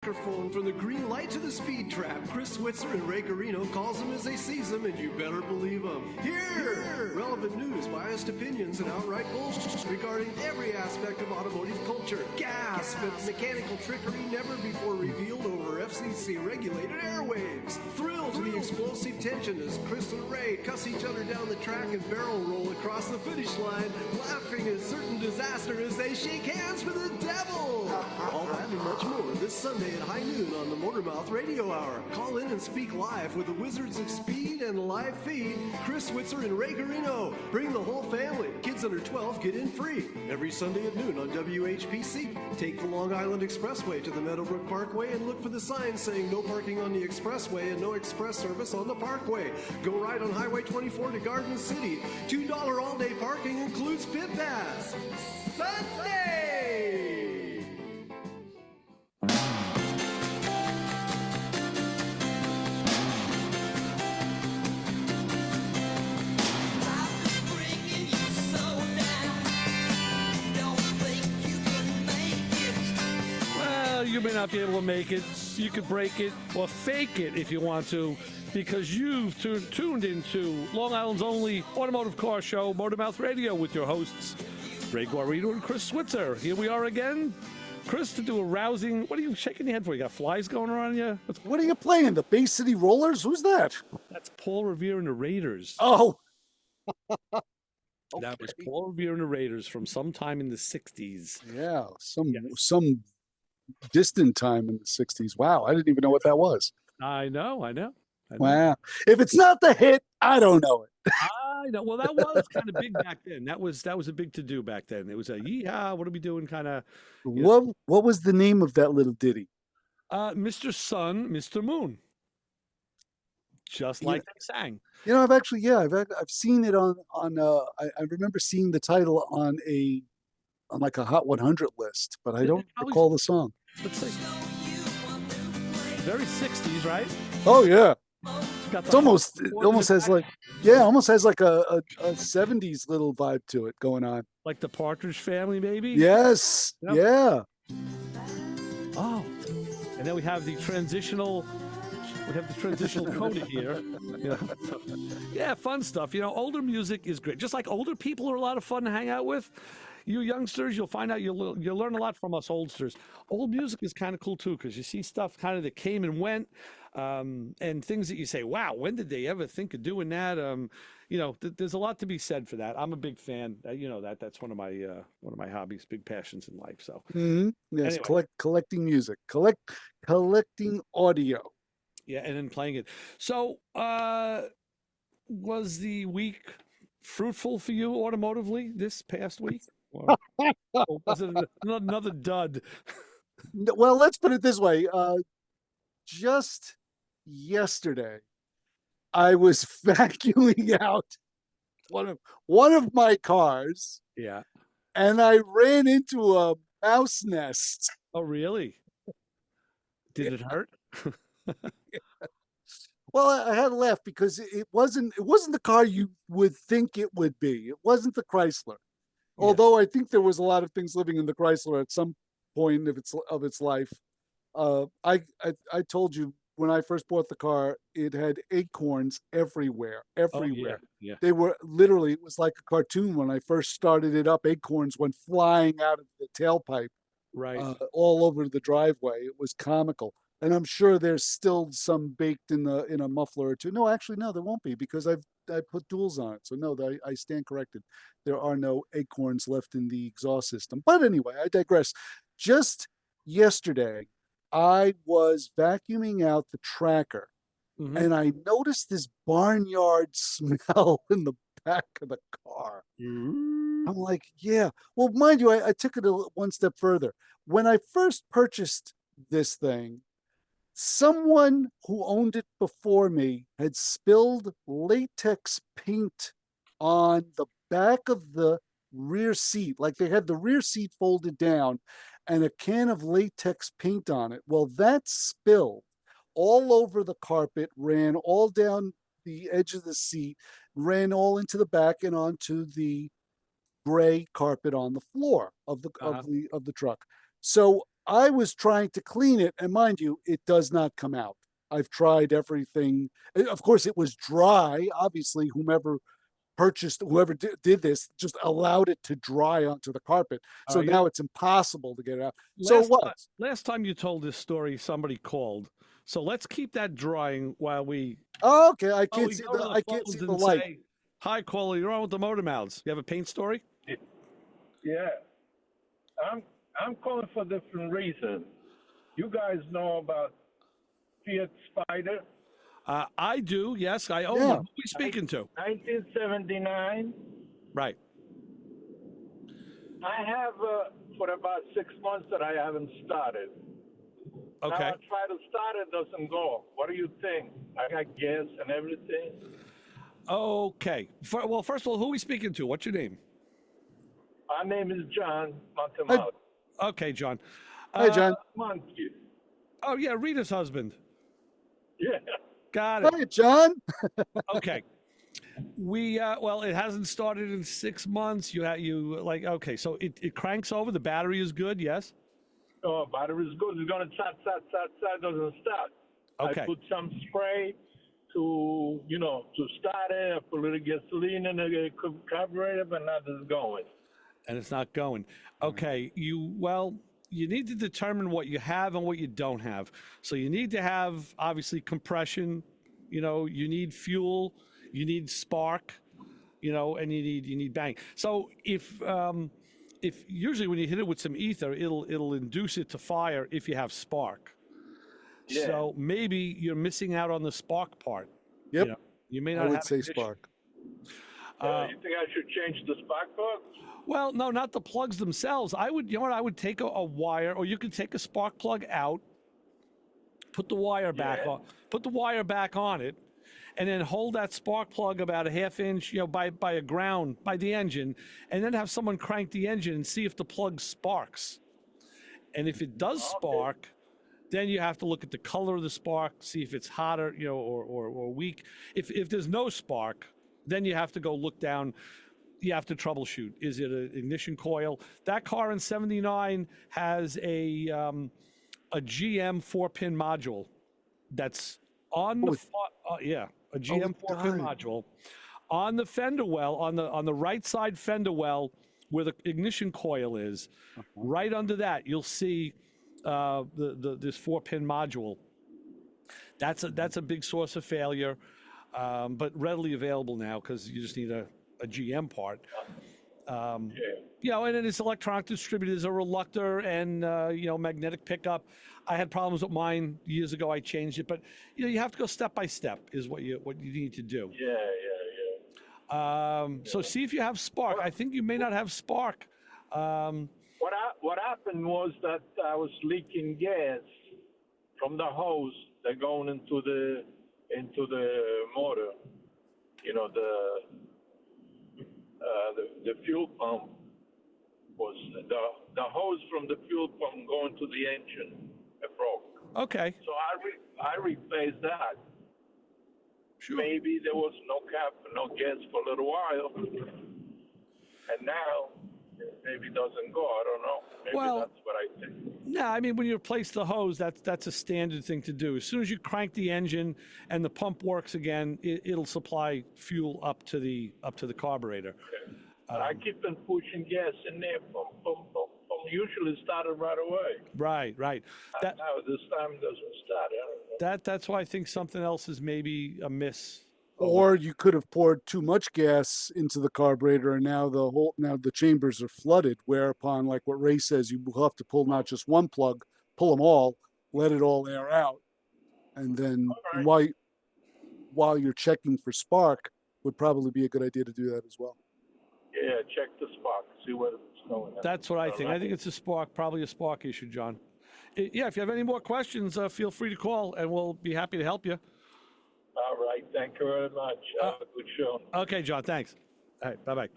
microphone from the green light to the speed trap. Chris Switzer and Ray Garino calls them as they sees them, and you better believe them. Here! Relevant news, biased opinions, and outright bullshit regarding every aspect of automotive culture. Gasp at mechanical trickery never before revealed over FCC-regulated airwaves. Thrill to the explosive tension as Chris and Ray cuss each other down the track and barrel roll across the finish line, laughing at certain disaster as they shake hands with the devil. All that and much more this Sunday at high noon on the Motormouth Radio Hour. Call in and speak live with the Wizards of Speed and live feed, Chris Switzer and Ray Garino. Bring the whole family. Kids under 12 get in free. Every Sunday at noon on WHPC. Take the Long Island Expressway to the Meadowbrook Parkway and look for the sign saying no parking on the expressway and no express service on the parkway. Go right on Highway 24 to Garden City. $2 all-day parking includes pit pass. Sunday! You may not be able to make it. You could break it or fake it if you want to, because you've tuned into Long Island's only automotive car show, Motormouth Radio, with your hosts, Ray Guarino and Chris Switzer. Here we are again. Chris, to do a rousing... What are you shaking your head for? You got flies going around you? What are you playing? The Bay City Rollers? Who's that? That's Paul Revere and the Raiders. Oh. Okay. That was Paul Revere and the Raiders from sometime in the 60s. Yeah, some distant time in the 60s. Wow, I didn't even know what that was. I know. Wow. If it's not the hit, I don't know it. I know. Well, that was kind of big back then. That was a big to-do back then. It was a yeehaw, what are we doing kind of... What was the name of that little ditty? Mr. Sun, Mr. Moon. Just like they sang. You know, I've seen it on I remember seeing the title on like a Hot 100 list, but I don't recall the song. Let's see. Very 60s, right? Oh yeah. It almost has like a 70s little vibe to it going on. Like the Partridge Family, maybe? Yes. Yep. Yeah. Oh. And then we have the transitional coda here. You know, so, yeah, fun stuff. You know, older music is great. Just like older people are a lot of fun to hang out with. You youngsters, you'll find out you'll learn a lot from us oldsters. Old music is kind of cool too, because you see stuff kind of that came and went, and things that you say, wow, when did they ever think of doing that? You know, there's a lot to be said for that. I'm a big fan. You know that's one of my hobbies, big passions in life. So yes, anyway. collecting music, collecting audio. Yeah, and then playing it. So was the week fruitful for you automotively this past week? Or was it another dud? Well, let's put it this way. Just yesterday, I was vacuuming out one of my cars. Yeah. And I ran into a mouse nest. Oh, really? Did it hurt? Well, I had to laugh because it wasn't the car you would think it would be. It wasn't the Chrysler. Yeah. Although I think there was a lot of things living in the Chrysler at some point of its life. I told you when I first bought the car, it had acorns everywhere. Oh, yeah. They were literally, it was like a cartoon when I first started it up. Acorns went flying out of the tailpipe, right, all over the driveway. It was comical. And I'm sure there's still some baked in a muffler or two. No, actually, no, there won't be, because I put duals on it. So no, I stand corrected. There are no acorns left in the exhaust system. But anyway, I digress. Just yesterday, I was vacuuming out the tracker, and I noticed this barnyard smell in the back of the car. I'm like, yeah. Well, mind you, I took it one step further. When I first purchased this thing, someone who owned it before me had spilled latex paint on the back of the rear seat. Like they had the rear seat folded down and a can of latex paint on it. Well, that spilled all over the carpet, ran all down the edge of the seat, ran all into the back and onto the gray carpet on the floor of the truck. So I was trying to clean it, and mind you, it does not come out. I've tried everything. Of course, it was dry. Obviously, whoever did this just allowed it to dry onto the carpet. All So right. now it's impossible to get it out. So Last what? last time you told this story, somebody called. So let's keep that drying while we Oh, okay, we go to the I can't see phones the and light. say, "Hi, caller, you're on with the Motor Mouths. You have a paint story?" Yeah, I'm calling for different reasons. You guys know about Fiat Spider, I do. Yes, I own Yeah. one. Who are we speaking to? 1979. Right. I have for about 6 months that I haven't started. Now Okay. I try to start it, doesn't go. What do you think? I got gas and everything. Okay. Well, first of all, who are we speaking to? What's your name? My name is John Hi, Montemouth. Okay, John. hi, John. Monkey. Oh yeah, Rita's husband. Yeah. Got it. Hi, John. Okay. We well, it hasn't started in 6 months. You like okay, so it cranks over. The battery is good. Yes. Oh, battery is good. It's gonna start, doesn't start. Okay. I put some spray to start it. I put a little gasoline in the carburetor, but nothing's going. And it's not going. Okay, you need to determine what you have and what you don't have. So you need to have obviously compression, you need fuel, you need spark, and you need bang. So if usually when you hit it with some ether, it'll induce it to fire if you have spark. Yeah. So maybe you're missing out on the spark part. Yep, You may I not would have say ignition. spark. You think I should change the spark plug? Well, no, not the plugs themselves. I would, I would take a wire, or you could take a spark plug out, put the wire back on, put the wire back on it, and then hold that spark plug about a half inch, by the engine, and then have someone crank the engine and see if the plug sparks. And if it does spark, then you have to look at the color of the spark, see if it's hotter, or weak. If there's no spark, then you have to go look down. You have to troubleshoot. Is it an ignition coil? That car in '79 has a GM 4-pin module that's on the a GM 4-pin died. module on the fender well, on the right side fender well where the ignition coil is. Right under that, you'll see this 4-pin module. That's a big source of failure, but readily available now because you just need a GM part. And then it's electronic distributors, a reluctor, and magnetic pickup. I had problems with mine years ago. I changed it, but you have to go step by step. Is what you need to do. Yeah. So see if you have spark. I think you may not have spark. What happened was that I was leaking gas from the hose that going into the motor. The fuel pump was the hose from the fuel pump going to the engine. It broke. Okay. So I replaced that. Sure. Maybe there was no gas for a little while, and now maybe it doesn't go. I don't know. Maybe that's what I think. No, I mean when you replace the hose, that's a standard thing to do. As soon as you crank the engine and the pump works again, it'll supply fuel up to the carburetor. I keep on pushing gas in there. Usually started right away. Right. Now this time it doesn't start. I don't know. That's why I think something else is maybe amiss. Or you could have poured too much gas into the carburetor, and now the chambers are flooded. Whereupon, like what Ray says, you will have to pull not just one plug, pull them all, let it all air out, and then and while you're checking for spark, would probably be a good idea to do that as well. Yeah, check the spark, see whether it's going. That's what I think. I think it's a spark, probably a spark issue, John. Yeah, if you have any more questions, feel free to call, and we'll be happy to help you. All right, thank you very much. Have a good show. Okay, John, thanks. All right, bye-bye.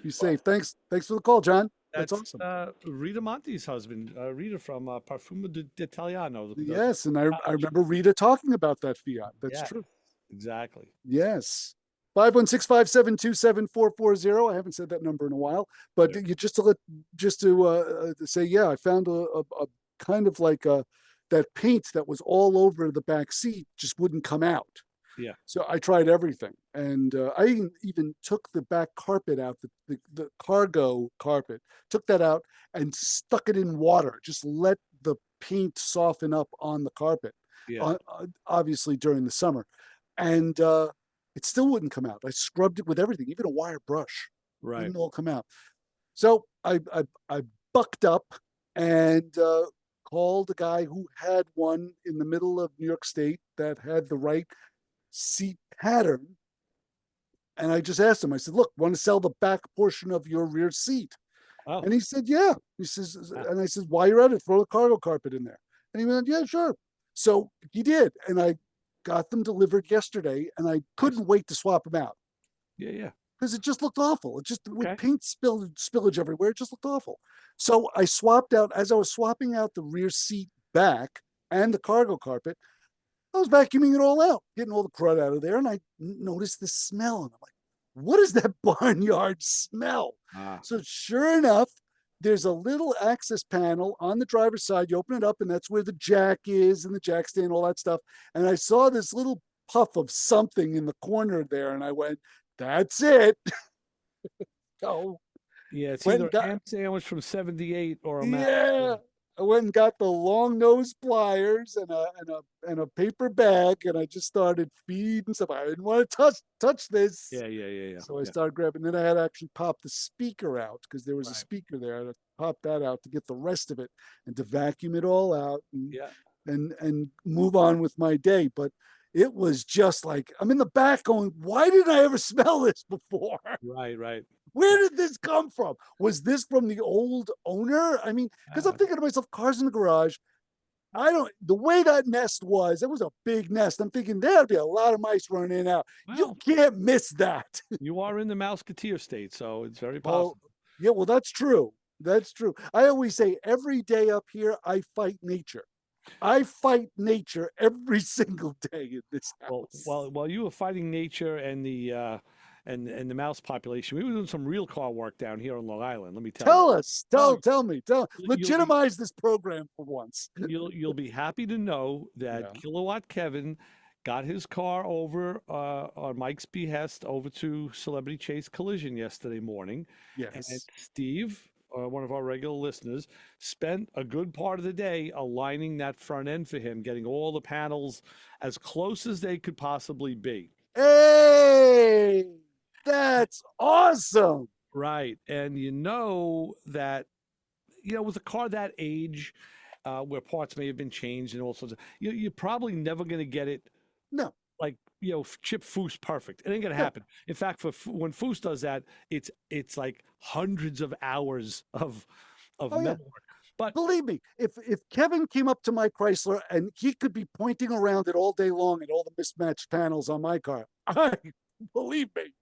Be safe. Thanks for the call, John. That's awesome. Rita Monte's husband, Rita from Parfumo d'Italiano. Yes, and I remember Rita talking about that Fiat. That's true. Exactly. Yes. 516-572-7440. I haven't said that number in a while, but you just to say, yeah, I found a kind of like that paint that was all over the back seat just wouldn't come out. Yeah. So I tried everything, and I even took the back carpet out, the cargo carpet, took that out and stuck it in water. Just let the paint soften up on the carpet, Yeah. obviously during the summer, and it still wouldn't come out. I scrubbed it with everything, even a wire brush, Right. wouldn't all come out. So I bucked up and called a guy who had one in the middle of New York State that had the right seat pattern. And I just asked him, I said, look, want to sell the back portion of your rear seat? Oh. And he said, yeah. He says, Ah. and I said, while you're at it, throw the cargo carpet in there. And he went, yeah, sure. So he did. And I got them delivered yesterday, and I couldn't wait to swap them out Yeah. Yeah. because it just looked awful. It just, with Okay. paint spillage everywhere, it just looked awful. So I swapped out, as I was swapping out the rear seat back and the cargo carpet, I was vacuuming it all out, getting all the crud out of there, and I noticed the smell, and I'm like, "What is that barnyard smell?" Ah. So sure enough, there's a little access panel on the driver's side. You open it up, and that's where the jack is, and the jack stand, all that stuff. And I saw this little puff of something in the corner there, and I went, "That's it." So Yeah. It's went either and a got, ham sandwich from '78 or a mouse. yeah. I went and got the long nose pliers and a paper bag, and I just started feeding stuff. I didn't want to touch this. Yeah. Yeah. Yeah. Yeah. So I Yeah. started grabbing. Then I had to actually pop the speaker out because there was a Right. speaker there. I had to pop that out to get the rest of it and to vacuum it all out Yeah. and move on with my day. But it was just like I'm in the back going, why didn't I ever smell this before? Right. Right. Where did this come from? Was this from the old owner? I mean, because I'm Uh, thinking to myself, cars in the garage. I don't, the way that nest was, it was a big nest. I'm thinking there'd be a lot of mice running in and out. You well, can't miss that. you are in the Mouseketeer state, so it's very Well, possible. yeah, well, that's true. That's true. I always say every day up here, I fight nature. I fight nature every single day in this Well, house. while you were fighting nature and the mouse population, we were doing some real car work down here on Long Island. Let me tell you. Tell us, Oh, tell me, you'll be legitimize this program for once. you'll be happy to know that Yeah. Kilowatt Kevin got his car over on Mike's behest over to Celebrity Chase Collision yesterday morning, and Yes. Steve, one of our regular listeners, spent a good part of the day aligning that front end for him, getting all the panels as close as they could possibly be. Hey, that's awesome. Right, and you know that with a car that age, where parts may have been changed and all sorts of, you're probably never going to get it No, like Chip Foose perfect. It ain't gonna no. happen. In fact, when Foose does that, it's like hundreds of hours of Oh yeah. metal work. But Believe me, if Kevin came up to my Chrysler and he could be pointing around it all day long at all the mismatched panels on my car, I believe me,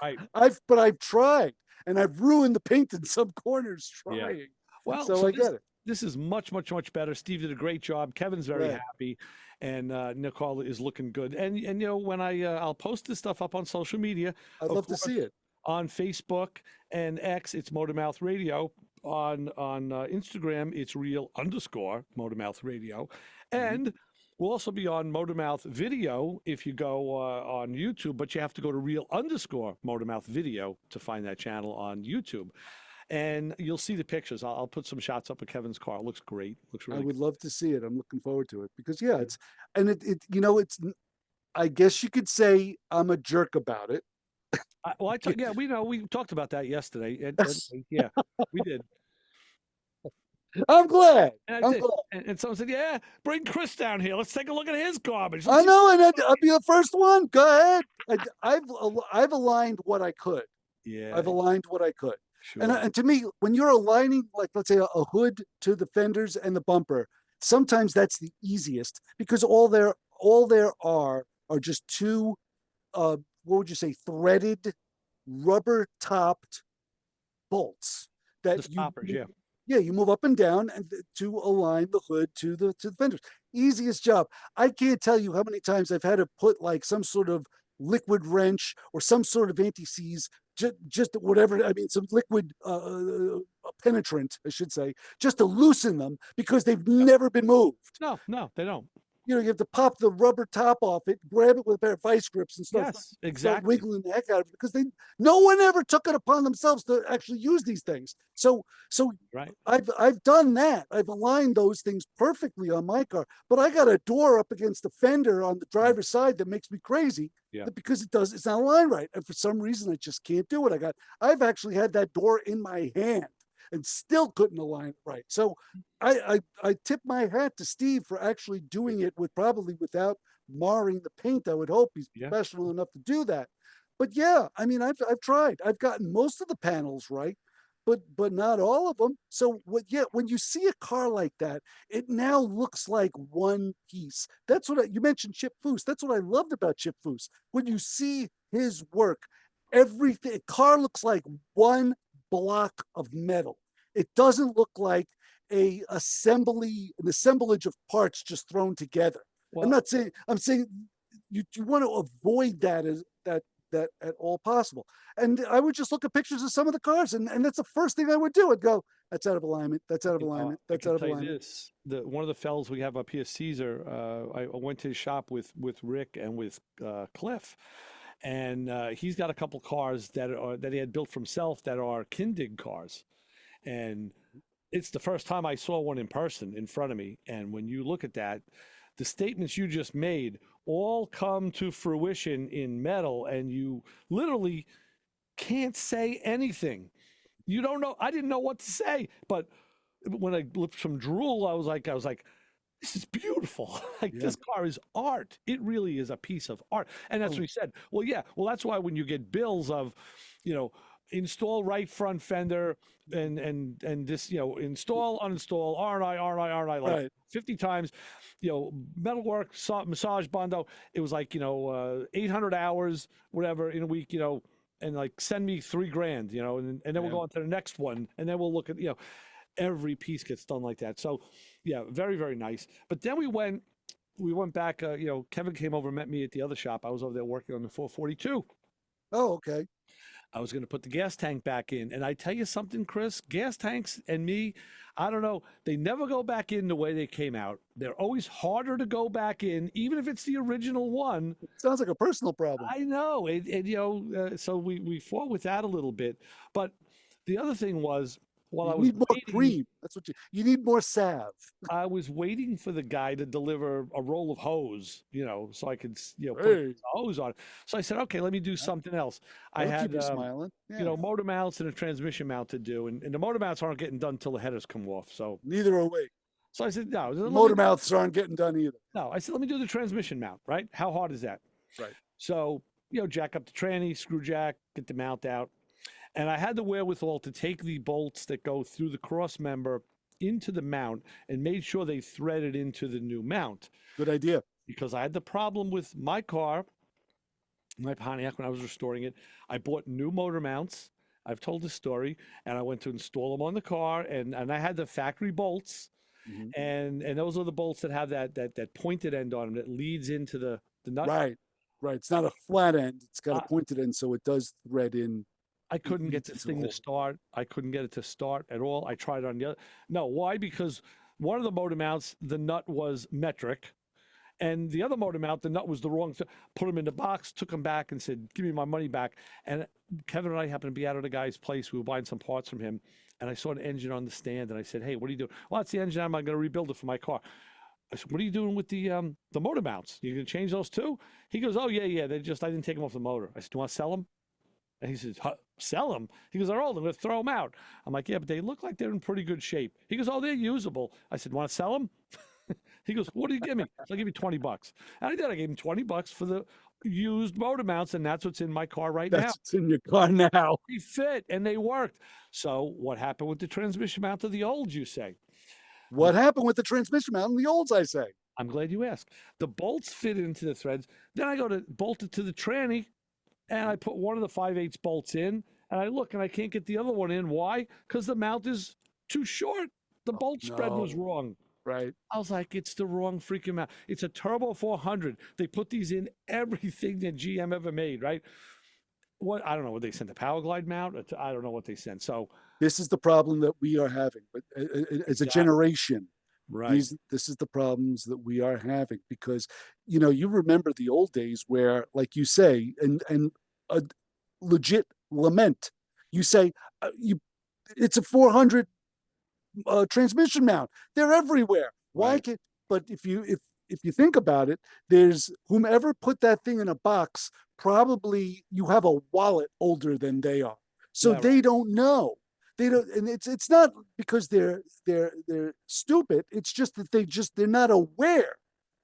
right, I've tried and I've ruined the paint in some corners yeah. trying. Well, So so I this get it. this is much better. Steve did a great job. Kevin's very Right. happy, and Nicole is looking good. And when I'll post this stuff up on social media, I'd of love to course, see it. on Facebook and X, it's Motormouth Radio. On Instagram, it's real_Motormouth Radio, Mhm. and we'll also be on Motormouth Video if you go on YouTube. But you have to go to real_Motormouth Video to find that channel on YouTube, and you'll see the pictures. I'll put some shots up of Kevin's car. It looks great. Looks I really would good. love to see it. I'm looking forward to it because yeah, Yeah. it's and it it's I guess you could say I'm a jerk about it. Well, yeah, we talked about that yesterday, and yeah, we did. I'm glad. And I I'm did. glad. And someone said, "Yeah, bring Chris down here. Let's take a look at his garbage. Let's I see." know, and I'll be the first one. Go ahead. I've aligned what I could. I've Yeah, aligned what I could. sure. And to me, when you're aligning, like let's say a hood to the fenders and the bumper, sometimes that's the easiest because all there are just two what would you say, threaded, rubber topped bolts The that stoppers, yeah. yeah, you move up and down and to align the hood to the fenders. Easiest job. I can't tell you how many times I've had to put like some sort of liquid wrench or some sort of anti-seize, just whatever. I mean, some liquid penetrant, I should say, just to loosen them because they've never been moved. No, no, they don't. You have to pop the rubber top off it, grab it with a pair of vice grips, and start Yes, exactly. wiggling the heck out of it because no one ever took it upon themselves to actually use these things. So Right. I've done that. I've aligned those things perfectly on my car, but I got a door up against the fender on the driver's side that makes me crazy. Yeah. Because it's not aligned right, and for some reason I just can't do it. I've actually had that door in my hand and still couldn't align it right. So I tip my hat to Steve for actually doing it without marring the paint. I would hope he's professional enough to do that. But yeah, I mean, I've tried. I've gotten most of the panels right, but not all of them. So when you see a car like that, it now looks like one piece. That's what you mentioned, Chip Foose. That's what I loved about Chip Foose. When you see his work, everything car looks like one block of metal. It doesn't look like an assemblage of parts just thrown together. Well, I'm saying you want to avoid that at all possible. And I would just look at pictures of some of the cars, and that's the first thing I would do. I'd go, that's out of alignment. That's out of alignment. That's out of alignment. One of the fellows we have up here, Caesar, I went to his shop with Rick and with Cliff, and he's got a couple cars that he had built for himself that are Kindig cars, and it's the first time I saw one in person in front of me. And when you look at that, the statements you just made all come to fruition in metal, and you literally can't say anything. You don't know. I didn't know what to say, but when I lipped some drool, I was like, this is beautiful. This car is art. It really is a piece of art. And that's what he said. Well, yeah. Well, that's why when you get bills of, install right front fender and this, install, uninstall, RNI, like 50 times, metalwork, massage bondo. It was like, 800 hours, whatever, in a week, and like send me $3,000, and then we'll go on to the next one, and then we'll look at, every piece gets done like that. So yeah, very, very nice. But then we went back, Kevin came over and met me at the other shop. I was over there working on the 442. Oh, okay. I was going to put the gas tank back in. And I tell you something, Chris, gas tanks and me, I don't know, they never go back in the way they came out. They're always harder to go back in, even if it's the original one. Sounds like a personal problem. I know. So we fought with that a little bit. But the other thing was, while I was need more cream. That's what you need more salve. I was waiting for the guy to deliver a roll of hose, so I could, put Hey. hose on. So I said, okay, let me do something else. I That'll had, keep you smiling. Yeah. motor mounts and a transmission mount to do, and the motor mounts aren't getting done till the headers come off. So neither are we. So I said, no. Motor mounts aren't getting done either. No, I said, let me do the transmission mount. Right? How hard is that? Right. So jack up the tranny, screw jack, get the mount out. And I had the wherewithal to take the bolts that go through the cross member into the mount and made sure they threaded into the new mount. Good idea. Because I had the problem with my car, my Pontiac, when I was restoring it. I bought new motor mounts. I've told this story. And I went to install them on the car. And I had the factory bolts. Mm-hmm. And those are the bolts that have that pointed end on them that leads into the nut. Right. It's not a flat end. It's got a pointed end, so it does thread in. I couldn't get this thing to start. I couldn't get it to start at all. I tried on the other. No, why? Because one of the motor mounts, the nut was metric. And the other motor mount, the nut was the wrong thing. Put them in the box, took them back and said, give me my money back. And Kevin and I happened to be out at a guy's place. We were buying some parts from him. And I saw an engine on the stand. And I said, hey, what are you doing? Well, that's the engine. I'm going to rebuild it for my car. I said, what are you doing with the motor mounts? You going to change those too? He goes, oh, yeah. I didn't take them off the motor. I said, do you want to sell them? And he says, sell them? He goes, they're old. I'm going to throw them out. I'm like, yeah, but they look like they're in pretty good shape. He goes, oh, they're usable. I said, want to sell them? He goes, what do you give me? So I give you $20. And I did. I gave him $20 for the used motor mounts, and that's what's in my car now. That's what's in your car now. They fit, and they worked. So what happened with the transmission mount of the olds, you say? What happened with the transmission mount in the olds, I say? I'm glad you asked. The bolts fit into the threads. Then I go to bolt it to the tranny, and I put one of the 5/8 bolts in, and I look, and I can't get the other one in. Why? Because the mount is too short. The bolt spread was wrong. Right. I was like, it's the wrong freaking mount. It's a Turbo 400. They put these in everything that GM ever made, right? I don't know what they sent, the Power Glide mount? I don't know what they sent. So This is the problem that we are having, but as a Exactly. generation, Right. this is the problems that we are having because, you remember the old days where, like you say, and a legit lament, you say, you, it's a 400 transmission mount. They're everywhere. Why Right. can? But if you think about it, there's whomever put that thing in a box. Probably you have a wallet older than they are, so Yeah. Right. they don't know. They don't, and it's not because they're stupid. It's just that they're not aware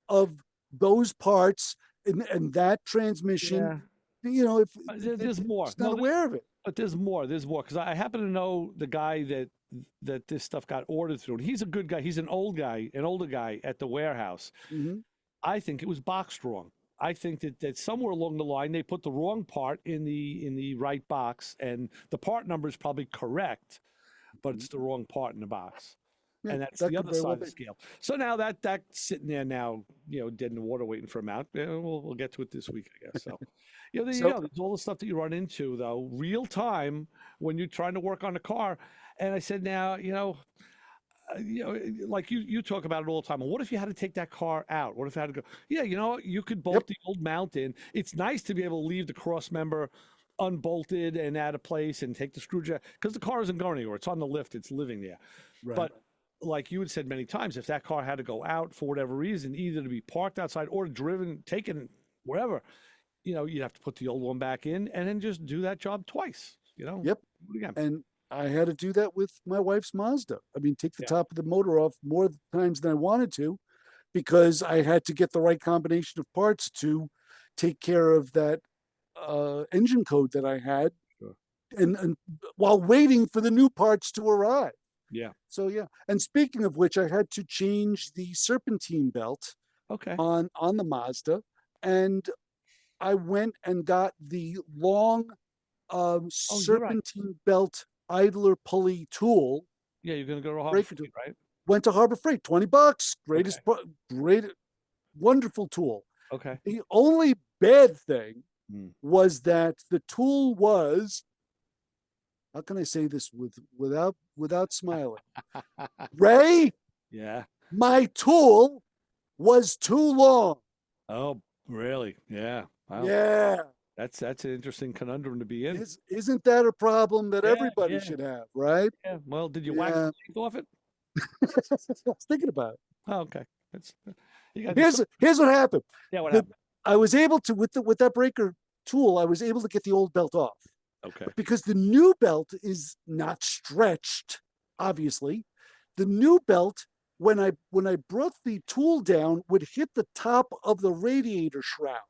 of those parts and that transmission. Yeah. If they're There's more. just not No, aware of it. but there's more. There's more because I happen to know the guy that this stuff got ordered through. And he's a good guy. He's an old guy, an older guy at the warehouse. Hmm. I think it was boxed wrong. I think that somewhere along the line they put the wrong part in the right box, and the part number is probably correct, but it's the wrong part in the box. Yeah, And that's that the could other very well side of be. the scale. So now that's sitting there now, dead in the water waiting for a mount. Yeah, we'll get to it this week, I guess. So, there you So go. There's all the stuff that you run into though, real time when you're trying to work on a car. And I said, now, like you talk about it all the time. Well, what if you had to take that car out? What if you had to go? Yeah, you could yep, bolt the old mount in. It's nice to be able to leave the cross member unbolted and at a place and take the screwdriver because the car isn't going anywhere. It's on the lift. It's living there. right. But like you had said many times, if that car had to go out for whatever reason, either to be parked outside or driven, taken wherever, you'd have to put the old one back in and then just do that job twice. Yep. Do it again. And I had to do that with my wife's Mazda. I mean, take the Yeah. top of the motor off more times than I wanted to because I had to get the right combination of parts to take care of that engine code that I had Sure. and while waiting for the new parts to arrive. Yeah. So yeah. And speaking of which, I had to change the serpentine belt Okay. on the Mazda, and I went and got the long Oh, you're right. serpentine belt idler pulley tool. Yeah, you're gonna go to Harbor Break Freight, right? Went to Harbor Freight, $20. Okay. Great, wonderful tool. Okay. The only bad thing Mm. was that the tool was, how can I say this without smiling? Ray, Yeah. my tool was too long. Oh, really? Yeah. Wow. Yeah. That's an interesting conundrum to be in. Isn't that a problem that Yeah, everybody yeah, should have, right? yeah. Well, did you wax Yeah. the teeth off it? I was thinking about it. Oh, okay. That's you got to Here's what happened. yeah. What The- happened? I was able to with that breaker tool, I was able to get the old belt off Okay. because the new belt is not stretched. Obviously, the new belt when I brought the tool down would hit the top of the radiator shroud,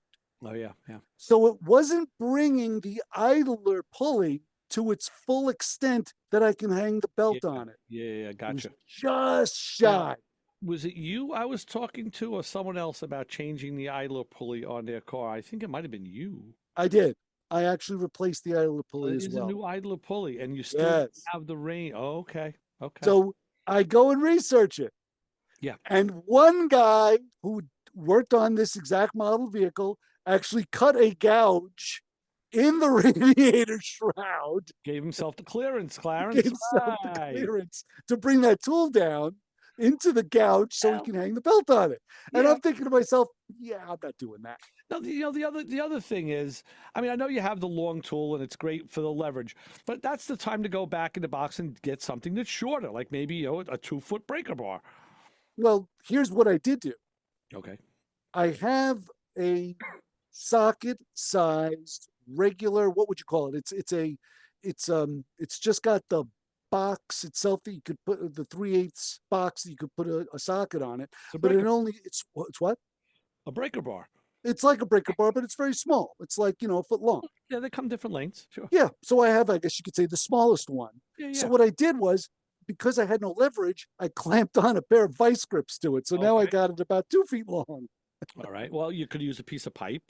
Oh, yeah, yeah. so it wasn't bringing the idler pulley to its full extent that I can hang the belt Yeah, on it. yeah, yeah. It was Gotcha. just Now, shy. was it you I was talking to, or someone else about changing the idler pulley on their car? I think it might have been you. I did. I actually replaced the idler So pulley it as is a well. new idler pulley, and you still Yes. have the rain. Oh, okay. Okay. So I go and research it. Yeah. And one guy who worked on this exact model vehicle actually cut a gouge in the radiator shroud, Gave himself the clearance, Clarence. gave himself the Right. clearance to bring that tool down into the gouge so he Well, can hang the belt on it. And yeah. I'm thinking to myself, yeah, I'm not doing that. No, the other thing is, I mean, I know you have the long tool and it's great for the leverage, but that's the time to go back in the box and get something that's shorter, like maybe a 2-foot breaker bar. Well, here's what I did do. Okay. I have a socket sized regular, what would you call it? It's just got the box itself that you could put the 3/8 box that you could put a socket on it. It's a But breaker, it's what? a breaker bar. It's like a breaker bar, but it's very small. It's like, a foot long. Yeah, they come different lengths. Sure. Yeah. So I have, I guess you could say, the smallest one. Yeah, So yeah. what I did was, because I had no leverage, I clamped on a pair of vice grips to it. So now I Okay. got it about 2 feet long. All right. Well, you could use a piece of pipe,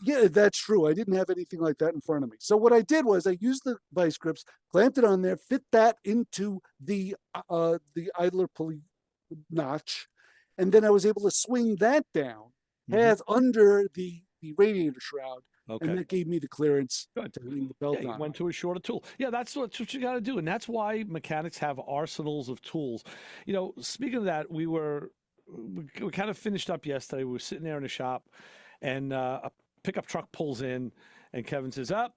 Yeah, that's true. I didn't have anything like that in front of me. So what I did was I used the vice grips, clamped it on there, fit that into the idler pulley notch, and then I was able to swing that down Mhm. past under the radiator shroud Okay. And that gave me the clearance Good. to hang the Yeah, belt you on. went to a shorter tool. Yeah, that's what you got to do, and that's why mechanics have arsenals of tools. You know, speaking of that, we kind of finished up yesterday. We were sitting there in the shop, and a pickup truck pulls in, and Kevin says, "Up,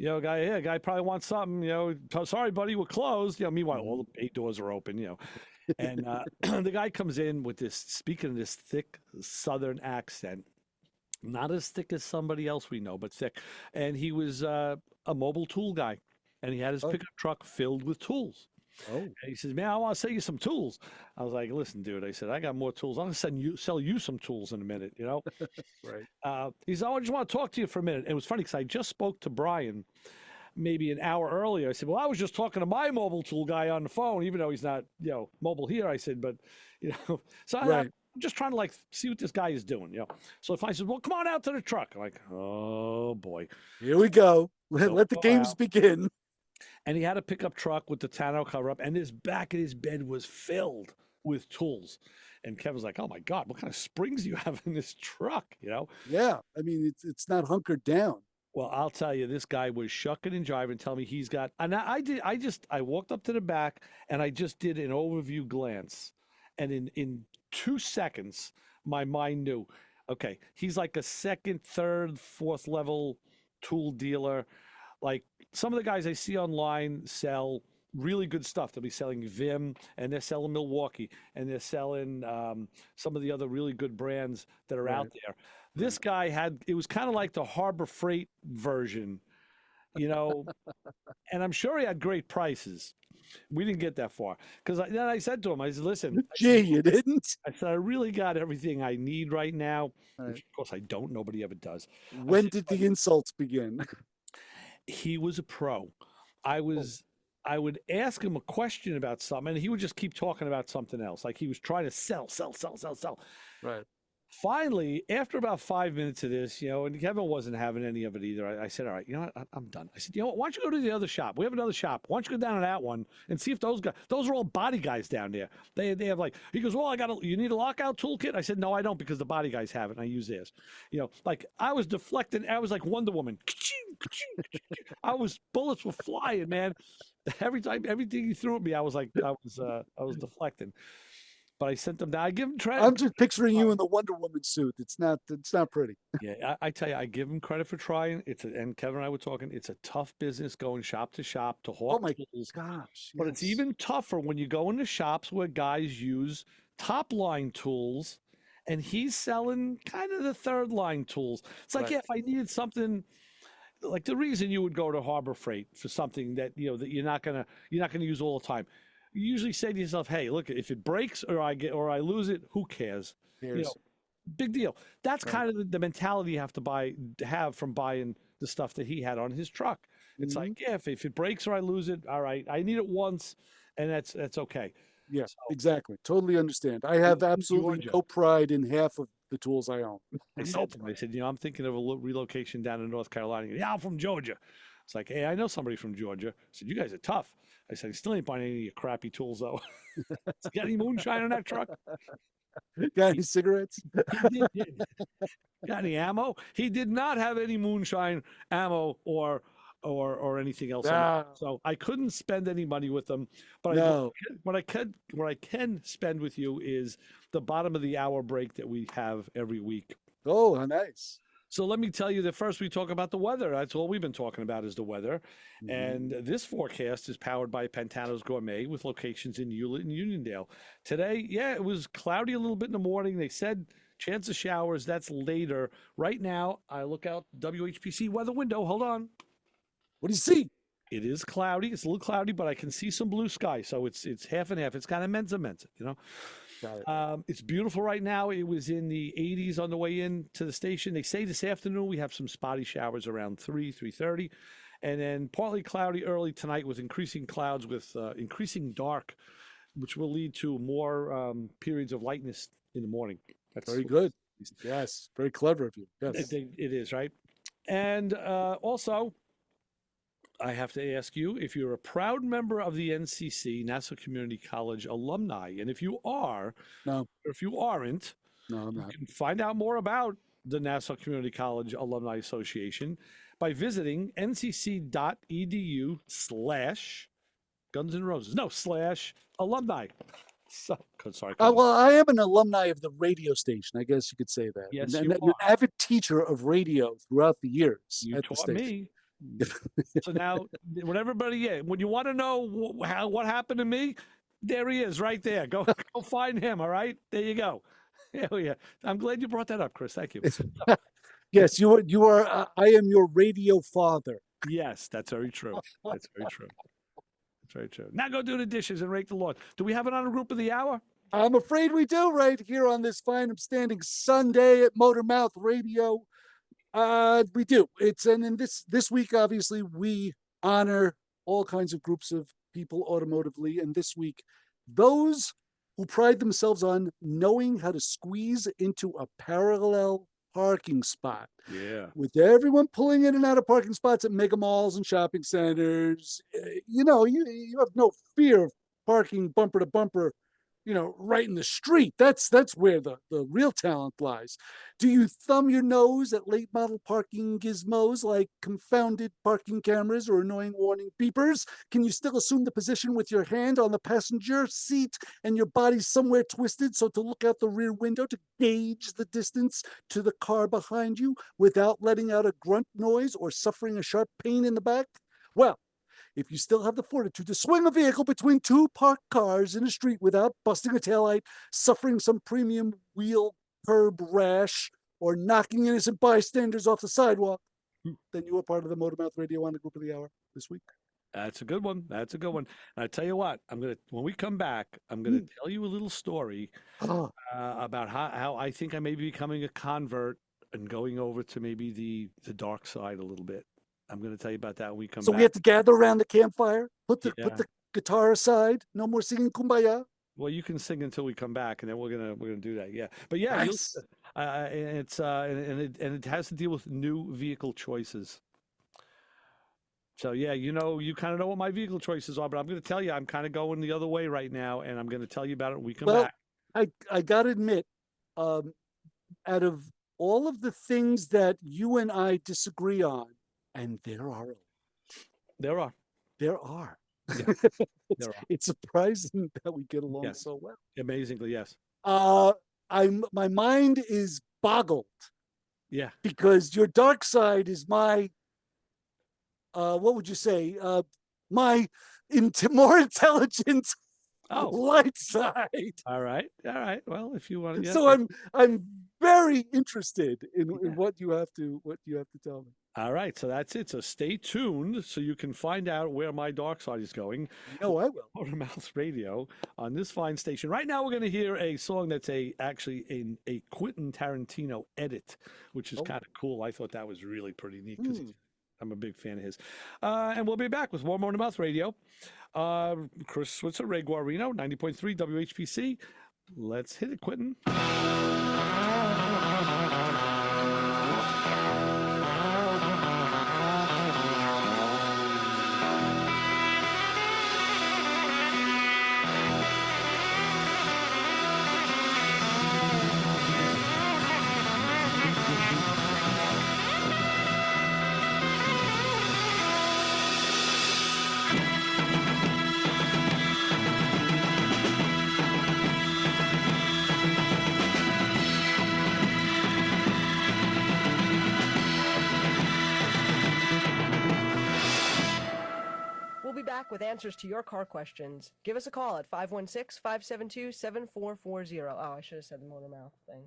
guy probably wants something. Sorry, buddy, we're closed. Meanwhile, all the bay doors are open. And the guy comes in with speaking of this thick Southern accent, not as thick as somebody else we know, but thick. And he was a mobile tool guy, and he had his Oh, pickup truck filled with tools. oh, And he says, "Man, I want to sell you some tools." I was like, "Listen, dude," I said, "I got more tools. I'm gonna sell you some tools in a minute." right. He said, "Oh, I just want to talk to you for a minute." And it was funny because I just spoke to Brian maybe an hour earlier. I said, "Well, I was just talking to my mobile tool guy on the phone, even though he's not, mobile here." I said, "But, so I'm Right. just trying to like see what this guy is doing." So if I said, "Well, come on out to the truck," I'm like, "Oh boy." Here we go. Let, So let the go games out, begin. and he had a pickup truck with the tonneau cover up, and his back of his bed was filled with tools. And Kevin's like, "Oh my God, what kind of springs do you have in this truck?" Yeah. I mean, it's not hunkered down. Well, I'll tell you, this guy was shucking and jiving, telling me he's got. And I walked up to the back and I just did an overview glance, and in 2 seconds, my mind knew, okay, he's like a second, third, fourth level tool dealer. Like some of the guys I see online sell really good stuff. They'll be selling Vim, and they're selling Milwaukee, and they're selling some of the other really good brands that are out Right. there. This guy it was kind of like the Harbor Freight version, you know, and I'm sure he had great prices. We didn't get that far because then I said to him, I said, "Listen," Gee, you didn't. I said, "I really got everything I need right now," which Right. of course I don't. Nobody ever does. I When said, did "But the insults begin? he was a pro. I Oh, was I would ask him a question about something, and he would just keep talking about something else. Like he was trying to sell, sell, sell, sell, sell. right. Finally, after about 5 minutes of this, and Kevin wasn't having any of it either, I said, "All right, you know what? I'm done." I said, "You know what? Why don't you go to the other shop? We have another shop. Why don't you go down to that one and see if those are all body guys down there. They have like," he goes, "Well, you need a lockout toolkit?" I said, "No, I don't, because the body guys have it and I use theirs." Like I was deflecting. I was like Wonder Woman. Bullets were flying, man. Every time, everything he threw at me, I was deflecting. But I sent them down. I give him I'm credit. just picturing you in the Wonder Woman suit. It's not. It's not pretty. Yeah, I tell you, I give him credit for trying. And Kevin and I were talking. It's a tough business going shop to shop to Oh hawk my tools, gosh. but it's Yes. even tougher when you go into shops where guys use top line tools, and he's selling kind of the third line tools. It's like, Right. yeah, if I needed something, like the reason you would go to Harbor Freight for something that that you're not gonna use all the time. You usually say to yourself, "Hey, look, if it breaks or I lose it, who cares?" You know, Here's big deal. That's right. kind of the mentality you have have from buying the stuff that he had on his truck. It's like, Hmm. yeah, if it breaks or I lose it, all right, I need it once, and that's okay. Yeah. So Exactly. Totally understand. I he's have from absolutely Georgia. no pride in half of the tools I own. I No said to him, I pride. said, I'm thinking of a relocation down in North Carolina. Yeah, I'm from Georgia. It's like, hey, I know somebody from Georgia. I said, you guys are tough. I said, I still ain't buying any of your crappy tools though. Got any moonshine on that truck? Got any He, cigarettes? he did. Got any ammo? He did not have any moonshine ammo or anything else on it. No. So I couldn't spend any money with them. But No. what I can spend with you is the bottom of the hour break that we have every week. Oh, how nice. So let me tell you that first we talk about the weather. That's all we've been talking about is the weather. Mhm. And this forecast is powered by Pantano's Gourmet with locations in Hewlett and Uniondale. Today, yeah, it was cloudy a little bit in the morning. They said chance of showers, that's later. Right now, I look out WHPC weather window. Hold on. What do you see? It is cloudy. It's a little cloudy, but I can see some blue sky. So it's half and half. It's kind of menza. Got it. It's beautiful right now. It was in the 80s on the way in to the station. They say this afternoon we have some spotty showers around 3:30, and then partly cloudy early tonight with increasing clouds with increasing dark, which will lead to more periods of lightness in the morning. That's Very what good. Yes. Very clever of you. Yes. it is, right? And also, I have to ask you if you're a proud member of the NCC, Nassau Community College alumni. And if you are, No. or if you aren't, No, I'm you not. can find out more about the Nassau Community College Alumni Association by visiting ncc.edu/Guns N' Roses. No, /alumni. So, sorry. Well, I am an alumni of the radio station. I guess you could say that. Yes, and you an are. avid teacher of radio throughout the years You at the taught station. me. So now, when everybody, when you want to know what happened to me, there he is, right there. Go find him. All right, there you go. Hell yeah! I'm glad you brought that up, Chris. Thank you. Yes, you are. I am your radio father. Yes, that's very true. That's very true. That's very true. Now go do the dishes and rake the lawn. Do we have it on a group of the hour? I'm afraid we do right here on this fine, upstanding Sunday at Motormouth Radio. We do. And in this week, obviously, we honor all kinds of groups of people automotively. And this week, those who pride themselves on knowing how to squeeze into a parallel parking spot. Yeah. With everyone pulling in and out of parking spots at mega malls and shopping centers, you have no fear of parking bumper to bumper, right in the street. That's where the real talent lies. Do you thumb your nose at late model parking gizmos like confounded parking cameras or annoying warning beepers? Can you still assume the position with your hand on the passenger seat and your body somewhere twisted so to look out the rear window to gauge the distance to the car behind you without letting out a grunt noise or suffering a sharp pain in the back? Well, if you still have the fortitude to swing a vehicle between two parked cars in a street without busting a taillight, suffering some premium wheel curb rash, or knocking innocent bystanders off the sidewalk, then you are part of the Motormouth Radio on the Group of the Hour this week. That's a good one. That's a good one. And I tell you what, when we come back, I'm gonna tell you a little story about how I think I may be becoming a convert and going over to maybe the dark side a little bit. I'm going to tell you about that when we come back. So we have to gather around the campfire, put the guitar aside, no more singing Kumbaya. Well, you can sing until we come back, and then we're gonna do that. Yeah, but yeah, nice. and it has to deal with new vehicle choices. So yeah, you kind of know what my vehicle choices are, but I'm going to tell you, I'm kind of going the other way right now, and I'm going to tell you about it when we come back. I got to admit, out of all of the things that you and I disagree on, and there are. Yeah, it's surprising that we get along so well. Amazingly, yes. My mind is boggled. Yeah. Because your dark side is my what would you say? My more intelligent light side. All right. Well, if you want to. So I'm very interested in what you have to tell me. All right, so that's it. So stay tuned so you can find out where my dark side is going. I will. Motormouth Radio on this fine station. Right now, we're going to hear a song that's actually a Quentin Tarantino edit, which is kind of cool. I thought that was really pretty neat because I'm a big fan of his. And we'll be back with more Motormouth Radio. Chris Switzer, Ray Guarino, 90.3 WHPC. Let's hit it, Quentin. With answers to your car questions. Give us a call at 516-572-7440. Oh, I should have said the Motormouth thing.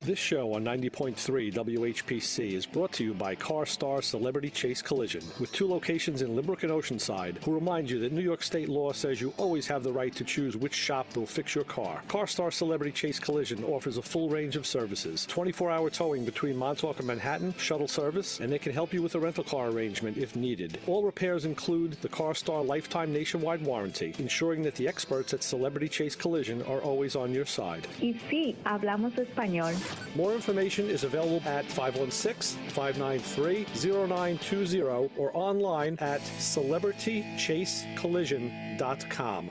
This show on 90.3 WHPC is brought to you by CarStar Celebrity Chase Collision, with 2 locations in Limerick and Oceanside, who remind you that New York state law says you always have the right to choose which shop will fix your car. CarStar Celebrity Chase Collision offers a full range of services, 24-hour towing between Montauk and Manhattan, shuttle service, and they can help you with a rental car arrangement if needed. All repairs include the CarStar lifetime nationwide warranty, ensuring that the experts at Celebrity Chase Collision are always on your side. Y sí, hablamos español. More information is available at 516-593-0920 or online at celebritychasecollision.com.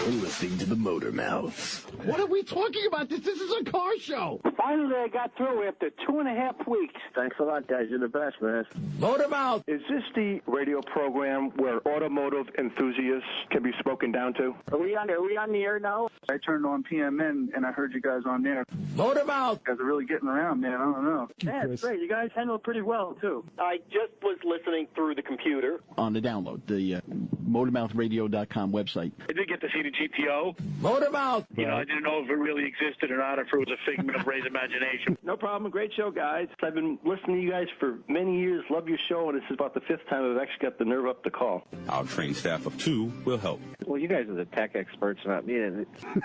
You're listening to the Motor Mouths. What are we talking about? This is a car show. Finally, I got through after 2.5 weeks. Thanks a lot, guys. You're the best, man. Motor Mouth. Is this the radio program where automotive enthusiasts can be spoken down to? Are we on the air now? I turned on PMN and I heard you guys on there. Motor Mouth. You guys are really getting around, man. I don't know. Yeah, it's great. You guys handle it pretty well, too. I just was listening through the computer. On the download, the motormouthradio.com website. I did get to see the GTO. Motor Mouth. You know, I didn't know if it really existed or not, if it was a figment of Ray's imagination. No problem. Great show, guys. I've been listening to you guys for many years. Love your show, and this is about the 5th time I've actually got the nerve up to call. Our trained staff of 2 will help. Well, you guys are the tech experts, not me.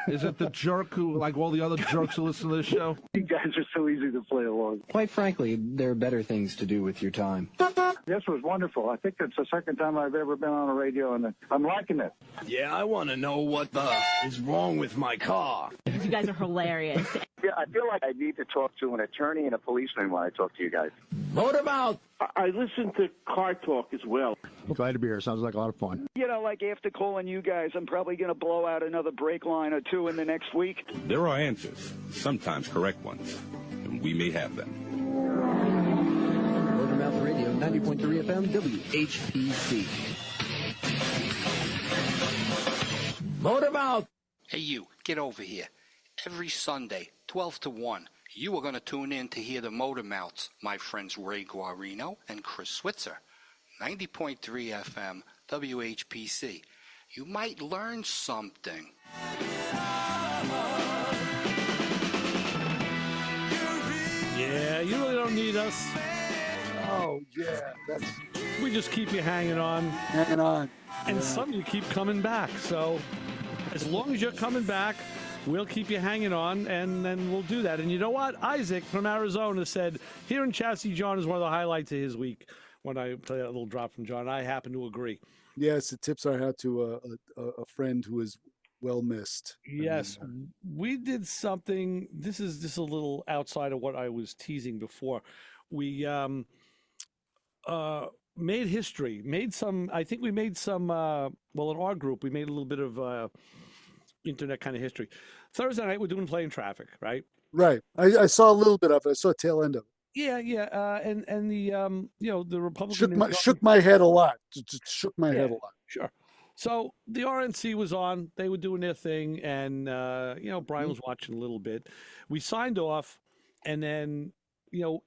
Is it the jerk who, like all the other jerks who listen to this show? You guys are so easy to play along. Quite frankly, there are better things to do with your time. This was wonderful. I think it's the second time I've ever been on a radio, and I'm liking it. Yeah, I want to know what the is wrong with my car. You guys are hilarious. Yeah, I feel like I need to talk to an attorney and a policeman when I talk to you guys. Motor Mouth. I listen to Car Talk as well. Glad to be here. Sounds like a lot of fun. You know, like after calling you guys, I'm probably going to blow out another brake line or two in the next week. There are answers, sometimes correct ones, and we may have them. Motormouth Radio, 90.3 FM, WHPC. Motor Mouth. Hey, you, get over here. Every Sunday, 12 to 1, you are going to tune in to hear the Motor Mouths, my friends Ray Guarino and Chris Switzer. 90.3 FM, WHPC. You might learn something. Yeah, you really don't need us. Oh, yeah. We just keep you hanging on. Hanging on. And some of you keep coming back. So as long as you're coming back, we'll keep you hanging on, and then we'll do that. And you know what? Isaac from Arizona said, hearing Chassis John is one of the highlights of his week. When I tell you that little drop from John, I happen to agree. Yes, it tips our hat to a friend who is well missed. Yes, we did something. This is just a little outside of what I was teasing before. We made history. I think we made some. Well, in our group, we made a little bit of internet kind of history. Thursday night, we're doing Playing Traffic, right? Right. I saw a little bit of it. I saw a tail end of it. Yeah. And the the Republican shook my head a lot. Just shook my head a lot. Sure. So the RNC was on. They were doing their thing, and Brian was watching a little bit. We signed off, and then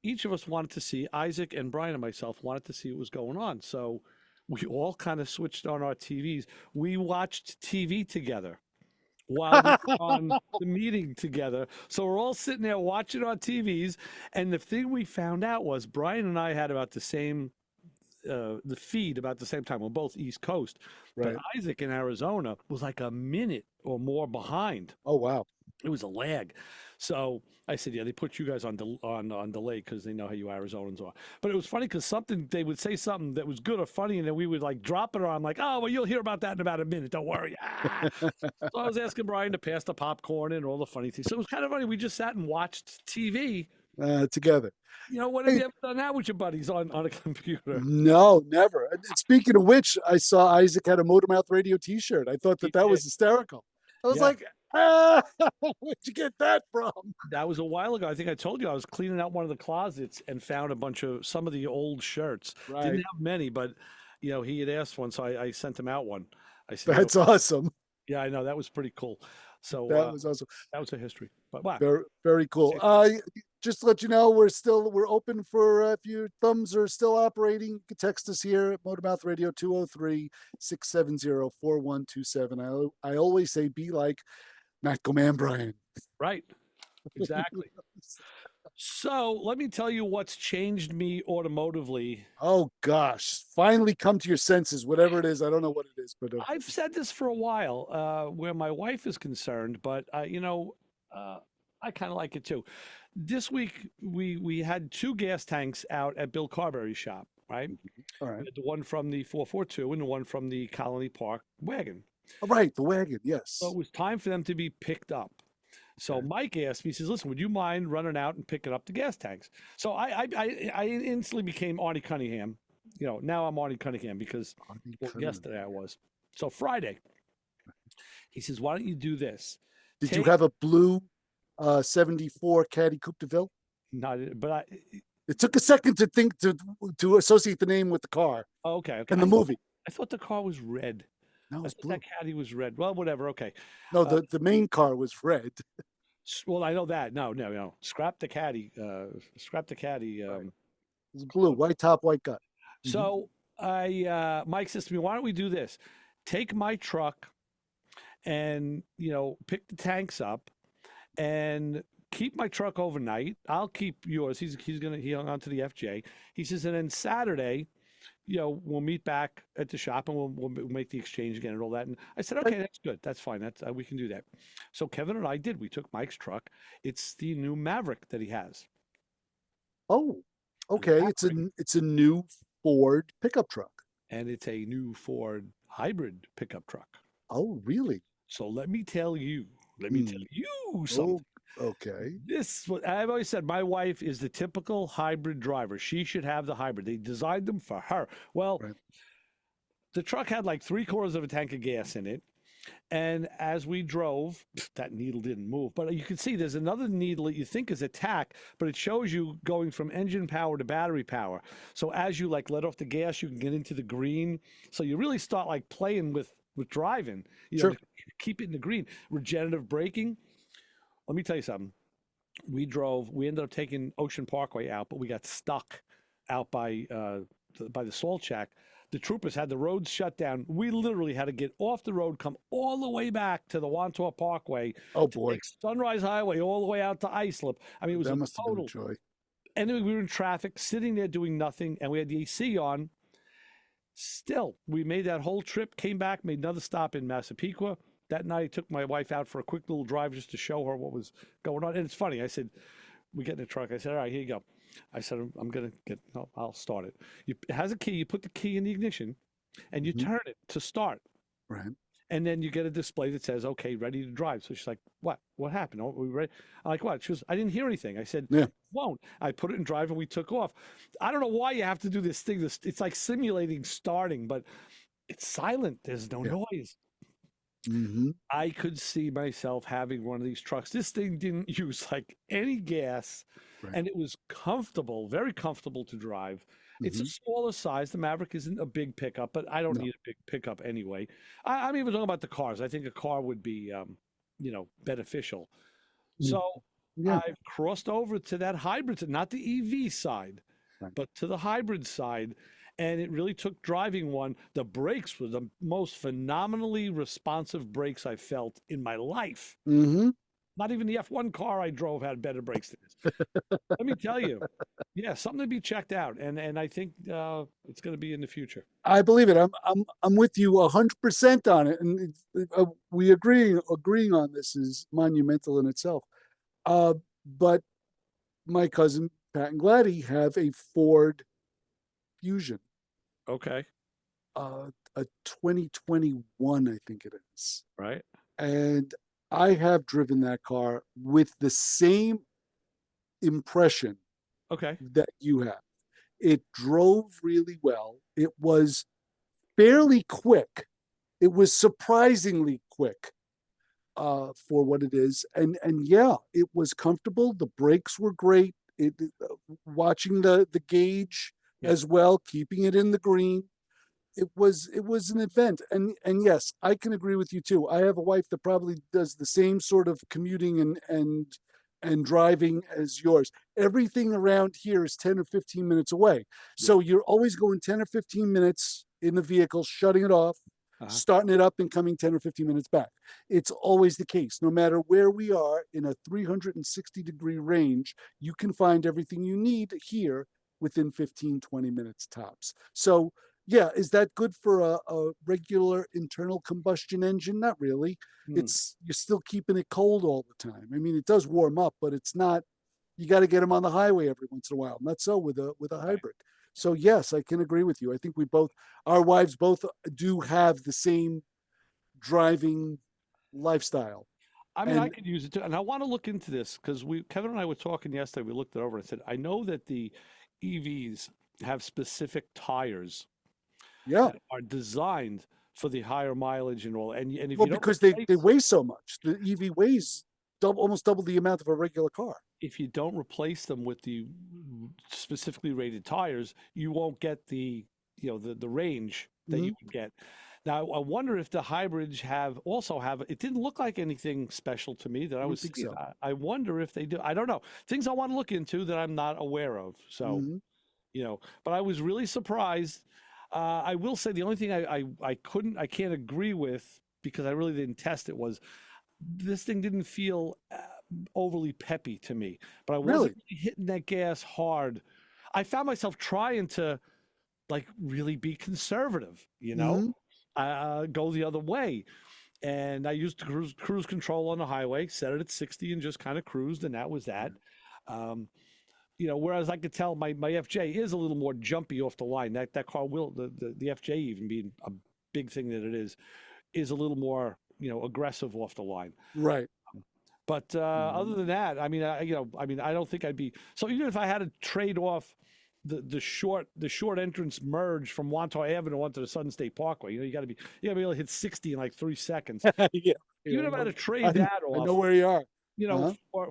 each of us wanted to see, Isaac and Brian and myself wanted to see what was going on. So we all kind of switched on our TVs. We watched TV together while we were on the meeting together. So we're all sitting there watching our TVs. And the thing we found out was Brian and I had about the same, the feed about the same time. We're both East Coast. Right. But Isaac in Arizona was like a minute or more behind. Oh, wow. It was a lag. So I said, yeah, they put you guys on delay because they know how you Arizonans are. But it was funny because they would say something that was good or funny, and then we would like drop it on like, oh, well, you'll hear about that in about a minute. Don't worry. So I was asking Brian to pass the popcorn and all the funny things. So it was kind of funny. We just sat and watched TV together. When have you ever done that with your buddies on a computer? No, never. And speaking of which, I saw Isaac had a Motormouth Radio T-shirt. I thought that was hysterical. I was like, where'd you get that from? That was a while ago. I think I told you I was cleaning out one of the closets and found some of the old shirts. Right. Didn't have many, but he had asked one, so I sent him out one. I said, that's awesome. Yeah, I know. That was pretty cool. So that was awesome. That was a history. But wow. Very, very cool. Just to let you know, we're open for if your thumbs are still operating, you can text us here at Motormouth Radio 203-670-4127. I always say be like Matt Man Brian. Right. Exactly. So let me tell you what's changed me automotively. Oh gosh. Finally come to your senses, whatever it is. I don't know what it is, but I've said this for a while, where my wife is concerned, but I kind of like it too. This week we had 2 gas tanks out at Bill Carberry's shop, right? All right. The one from the 442 and the one from the Colony Park wagon. Oh, right, the wagon, yes. So it was time for them to be picked up. So Mike asked me, he says, listen, would you mind running out and picking up the gas tanks? So I instantly became Arnie Cunningham. Now I'm Arnie Cunningham because yesterday I was. So Friday, He says, why don't you do this? Did you have a blue 74 Caddy Coupe de Ville? Not, but it took a second to think to associate the name with the car. Okay. And the movie. I thought the car was red. No, it's blue. That Caddy was red. Well, whatever. Okay. No, the main car was red. Well, I know that. No. Scrap the Caddy. Scrap the Caddy. It was blue, white top, white gut. So Mike says to me, why don't we do this? Take my truck and, pick the tanks up and keep my truck overnight. I'll keep yours. He hung on to the FJ. He says, and then Saturday, we'll meet back at the shop and we'll make the exchange again and all that. And I said, okay, that's good. That's fine. That's we can do that. So Kevin and I did. We took Mike's truck. It's the new Maverick that he has. Oh, okay. It's a new Ford pickup truck. And it's a new Ford hybrid pickup truck. Oh, really? So let me tell you something. Oh, okay. I've always said my wife is the typical hybrid driver. She should have the hybrid. They designed them for her. Well, the truck had like 3/4 of a tank of gas in it. And as we drove, that needle didn't move. But you can see there's another needle that you think is a tack, but it shows you going from engine power to battery power. So as you let off the gas, you can get into the green. So you really start playing with driving. Sure. To keep it in the green. Regenerative braking. Let me tell you something. We ended up taking Ocean Parkway out, but we got stuck out by the salt shack. The troopers had the roads shut down. We literally had to get off the road, come all the way back to the Wantor Parkway. Oh, boy. Take Sunrise Highway all the way out to Islip. I mean, it was that must total have been a joy. And then we were in traffic, sitting there doing nothing, and we had the AC on. Still, we made that whole trip, came back, made another stop in Massapequa. That night, I took my wife out for a quick little drive just to show her what was going on. And it's funny. I said, we get in the truck. I said, all right, here you go. I said, I'm going to I'll start it. It has a key. You put the key in the ignition and you turn it to start. Right. And then you get a display that says, okay, ready to drive. So she's like, what? What happened? Are we ready? I'm like, what? She goes, I didn't hear anything. I said, yeah. Won't. I put it in drive and we took off. I don't know why you have to do this thing. It's like simulating starting, but it's silent. There's no noise. Mm-hmm. I could see myself having one of these trucks. This thing didn't use any gas, and it was comfortable, very comfortable to drive. It's a smaller size. The Maverick isn't a big pickup, but I don't need a big pickup anyway. I'm even talking about the cars. I think a car would be, beneficial. So I've crossed over to that hybrid, not the EV side, but to the hybrid side. And it really took driving one. The brakes were the most phenomenally responsive brakes I felt in my life. Mm-hmm. Not even the F1 car I drove had better brakes than this. Let me tell you. Yeah, something to be checked out. And I think it's going to be in the future. I believe it. I'm with you 100% on it. And we agreeing on this is monumental in itself. But my cousin Pat and Gladdy have a Ford Fusion. Okay. A 2021, I think it is. Right. And I have driven that car with the same impression that you have. It drove really well. It was fairly quick. It was surprisingly quick for what it is. And yeah, it was comfortable. The brakes were great. Watching the gauge as well, keeping it in the green. It was an event. And yes, I can agree with you too. I have a wife that probably does the same sort of commuting and driving as yours. Everything around here is 10 or 15 minutes away. So you're always going 10 or 15 minutes in the vehicle, shutting it off, starting it up and coming 10 or 15 minutes back. It's always the case. No matter where we are in a 360-degree range, you can find everything you need here within 15, 20 minutes tops. So yeah, is that good for a regular internal combustion engine? Not really. You're still keeping it cold all the time. I mean, it does warm up, but it's not, you got to get them on the highway every once in a while. Not so with a hybrid. So yes, I can agree with you. I think our wives both do have the same driving lifestyle. I mean, I could use it too. And I want to look into this because Kevin and I were talking yesterday. We looked it over and said, I know that the EVs have specific tires that are designed for the higher mileage and all. And if Well, you don't because they replace, weigh so much. The EV weighs almost double the amount of a regular car. if you don't replace them with the specifically rated tires, you won't get the the range that you would get. Now, I wonder if the hybrids also have. It didn't look like anything special to me that I was think seeing. so. I wonder if they do. I don't know. Things I want to look into that I'm not aware of. So, but I was really surprised. I will say the only thing I can't agree with, because I really didn't test it, was this thing didn't feel overly peppy to me. But I wasn't really hitting that gas hard. I found myself trying to like really be conservative, go the other way. And I used cruise control on the highway, set it at 60 and just kind of cruised, and that was that. Whereas I could tell my FJ is a little more jumpy off the line. That car will, the FJ, even being a big thing that it is a little more, aggressive off the line. Right. But other than that, I don't think I'd be. So even if I had to trade off the short entrance merge from Wanto Avenue onto the Southern State Parkway, you got to be able to hit 60 in like 3 seconds. Even if I had to trade that off, I know where you are.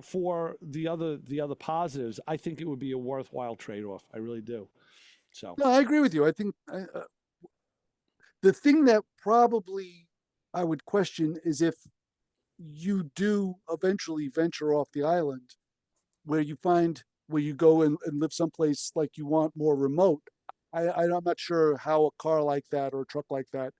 For the other positives, I think it would be a worthwhile trade off. I really do. So no, I agree with you. I think the thing that probably I would question is if you do eventually venture off the island, where you go and live someplace like you want more remote. I'm not sure how a car like that or a truck like that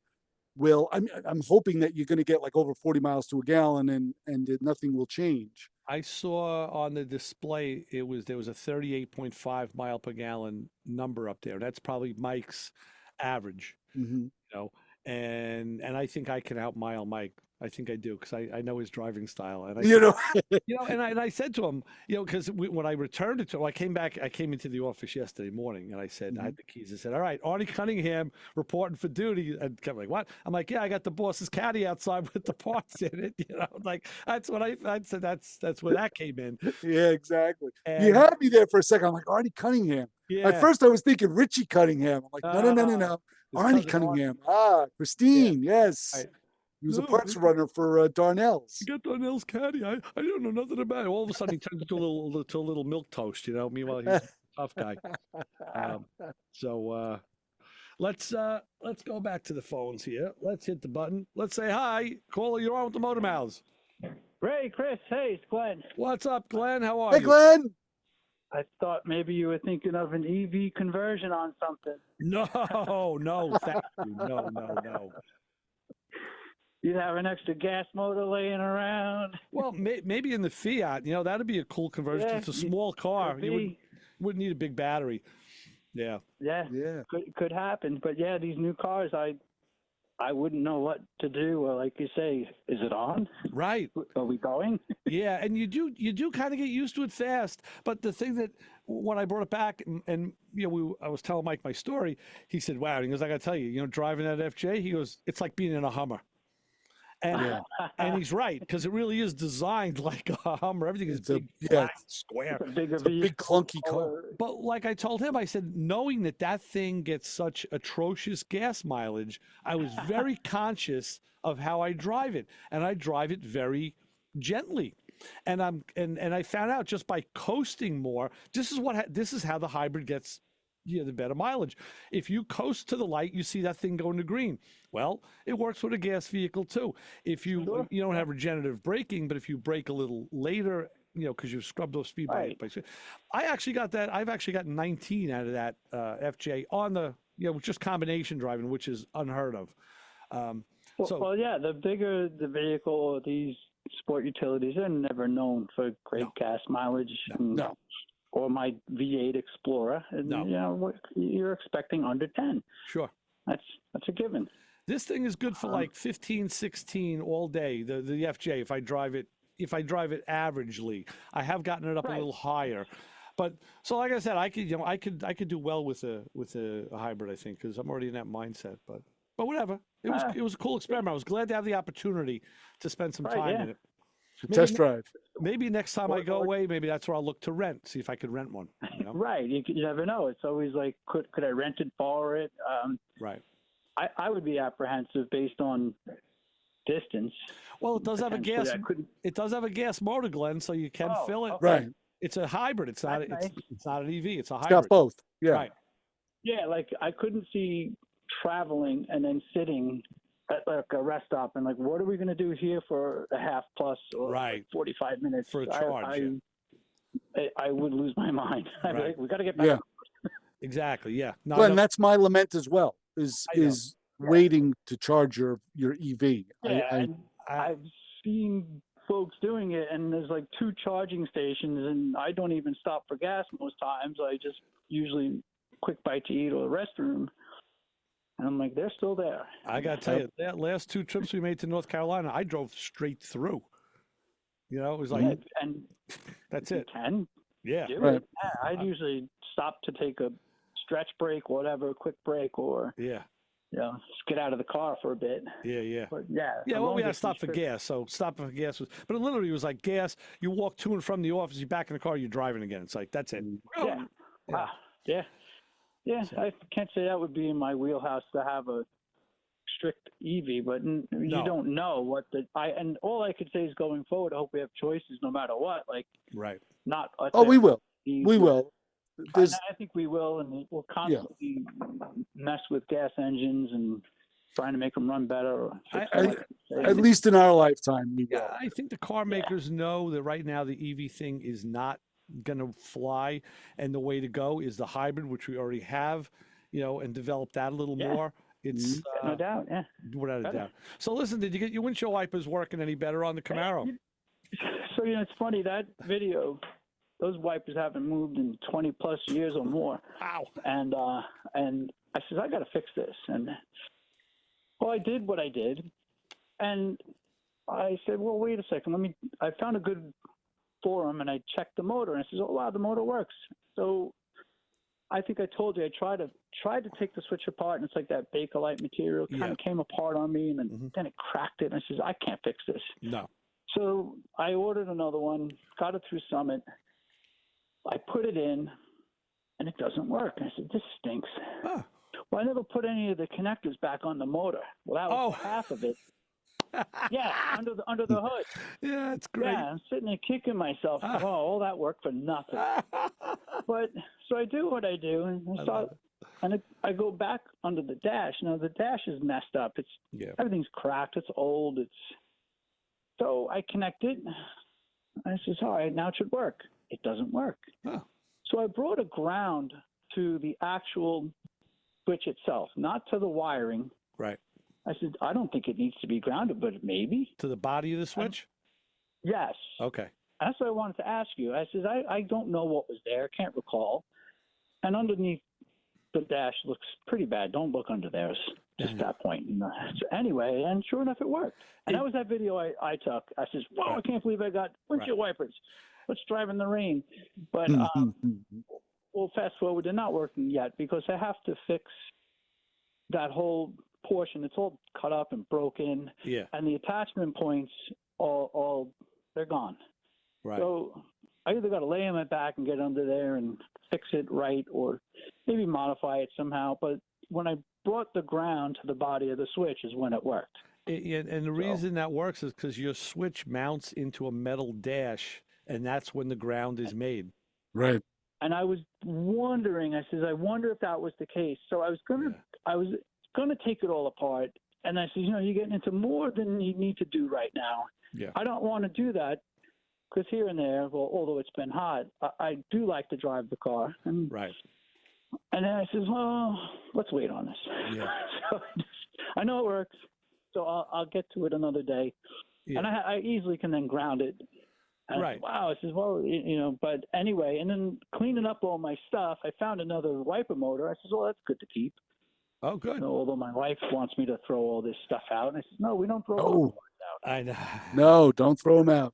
will. I'm hoping that you're going to get like over 40 miles to a gallon and nothing will change. I saw on the display there was a 38.5 mile per gallon number up there. That's probably Mike's average. Mm-hmm. And I think I can outmile Mike. I think I do, because I know his driving style, and and I said to him, because when I returned it to him, I came into the office yesterday morning, and I said, I had the keys. I said, all right, Arnie Cunningham reporting for duty, and Kevin like, what? I'm like, yeah, I got the boss's caddy outside with the parts in it. Like that's what I said. That's where that came in. Yeah, exactly. And you had me there for a second. I'm like, Arnie Cunningham. Yeah. At first, I was thinking Richie Cunningham. I'm like, no. Arnie Cunningham. Christine. Yeah. Yes. Right. He was a parts runner for Darnell's. You got Darnell's caddy. I don't know nothing about it. All of a sudden, he turned into a little milk toast. Meanwhile, he's a tough guy. So let's go back to the phones here. Let's hit the button. Let's say hi. Caller, you're on with the Motor Mouths. Ray, Chris, hey, it's Glenn. What's up, Glenn? How are you? Hey, Glenn. I thought maybe you were thinking of an EV conversion on something. No, thank you. No. You'd have an extra gas motor laying around. Well, maybe in the Fiat, that'd be a cool conversion. It's a small car. You wouldn't need a big battery. Yeah. Could happen. But yeah, these new cars, I wouldn't know what to do. Or like you say, is it on? Right. Are we going? Yeah, and you do kind of get used to it fast. But the thing that when I brought it back, and I was telling Mike my story, he said, "Wow," he goes, "I got to tell you, driving that FJ," he goes, "it's like being in a Hummer." And he's right, because it really is designed like a Hummer. Everything is big, flat, square. It's a big clunky car. But like I told him, I said, knowing that thing gets such atrocious gas mileage, I was very conscious of how I drive it, and I drive it very gently. And I found out just by coasting more, this is how the hybrid gets the better mileage. If you coast to the light, you see that thing going to green. Well, it works with a gas vehicle too. If you don't have regenerative braking, but if you brake a little later, because you've scrubbed those speed by I actually got that. I've actually gotten 19 out of that FJ on the just combination driving, which is unheard of. The bigger the vehicle or these sport utilities, they're never known for great gas mileage. No. Or my V8 Explorer, and you're expecting under 10. Sure. That's a given. This thing is good for like 15, 16 all day. The FJ, if I drive it averagely. I have gotten it up a little higher. But so like I said, I could do well with a hybrid, I think, because I'm already in that mindset. But whatever. It was a cool experiment. I was glad to have the opportunity to spend some time in it. Test drive. Maybe next time I go away, maybe that's where I'll look to rent. See if I could rent one. Right. You never know. It's always like, could I rent it, borrow it? Right. I would be apprehensive based on distance. Well, it does have a gas. I couldn't. It does have a gas motor, Glenn, so you can fill it. Okay. Right. It's a hybrid. It's not. That's It's not an EV. It's a It's hybrid. got both. Yeah. Right. Yeah, like I couldn't see traveling and then sitting at like a rest stop and like, what are we going to do here for a half plus or Right. like 45 minutes For a charge, I would lose my mind. I'd be Right. like, we got to get back. Yeah. Exactly. Yeah. No, Glenn, no, that's my lament as well. Is I know. waiting to charge your EV. Yeah, and I've seen folks doing it, and there's like 2 charging stations, and I don't even stop for gas most times. I just usually quick bite to eat or the restroom, and I'm like, they're still there. I got to tell you, that last 2 trips we made to North Carolina, I drove straight through. You know, it was like, Yeah, and that's you it. can Yeah. do Right. it. Yeah, I'd usually stop to take a stretch break, whatever, quick break, or Yeah. just get out of the car for a bit. Yeah. Yeah. But yeah, Yeah, the well, we had to long stop for distance gas. So stopping for gas was, but it literally was like gas. You walk to and from the office, you're back in the car, you're driving again. It's like, that's it. trip- Yeah. Wow. Yeah. Yeah. I can't say that would be in my wheelhouse to have a strict EV, but you No. don't know what and all I could say is going forward, I hope we have choices no matter what. Like, Right. not. Oh, we will. EV. We will. There's, I think we will, and we'll constantly mess with gas engines and trying to make them run better. Or fix them, like you say. at least in our lifetime, we will. I think the car makers know that right now the EV thing is not going to fly, and the way to go is the hybrid, which we already have, and develop that a little more. It's no doubt, yeah, without a Better. doubt. So listen, did you get your windshield wipers working any better on the Camaro? So it's funny that video. Those wipers haven't moved in 20 plus years or more. Wow. And I said, I got to fix this. And I did what I did. And I said, well, wait a second. I found a good forum and I checked the motor and I said, oh, wow, the motor works. So I think I told you, I tried to take the switch apart and it's like that Bakelite material kind of came apart on me and then it cracked it. And I said, I can't fix this. No. So I ordered another one, got it through Summit. I put it in, and it doesn't work. I said, this stinks. Huh. Well, I never put any of the connectors back on the motor. Well, that was half of it. Yeah, under the hood. Yeah, it's great. Yeah, I'm sitting there kicking myself. Oh, all that work for nothing. But so I do what I do, and I go back under the dash. Now the dash is messed up. Everything's cracked. It's old. So I connect it. I says, all right, now it should work. It doesn't work. Huh. So I brought a ground to the actual switch itself, not to the wiring. Right. I said, I don't think it needs to be grounded, but maybe. To the body of the switch? Yes. Okay. That's what I wanted to ask you. I said, I don't know what was there. Can't recall. And underneath the dash looks pretty bad. Don't look under there. It's just that point. So anyway, and sure enough, it worked. And that was that video I took. I says, whoa, I can't believe I got windshield wipers. Let's drive in the rain. But, well, fast forward, they're not working yet because I have to fix that whole portion. It's all cut up and broken. Yeah. And the attachment points, all they're gone. Right. So I either got to lay on my back and get under there and fix it right or maybe modify it somehow. But when I brought the ground to the body of the switch is when it worked. And the reason that works is because your switch mounts into a metal dash, and that's when the ground is made. Right. And I was wondering, I wonder if that was the case. So I was gonna take it all apart, and I said, you're getting into more than you need to do right now. Yeah. I don't want to do that because here and there, well, although it's been hot, I do like to drive the car. And, right. And then I said, well, let's wait on this. Yeah. So I know it works, so I'll get to it another day. Yeah. And I easily can then ground it. And right. Wow. I says, well, but anyway, and then cleaning up all my stuff, I found another wiper motor. I says, well, that's good to keep. Oh, good. Although my wife wants me to throw all this stuff out. And I said, no, we don't throw Oh. out. I know. No, don't throw them out.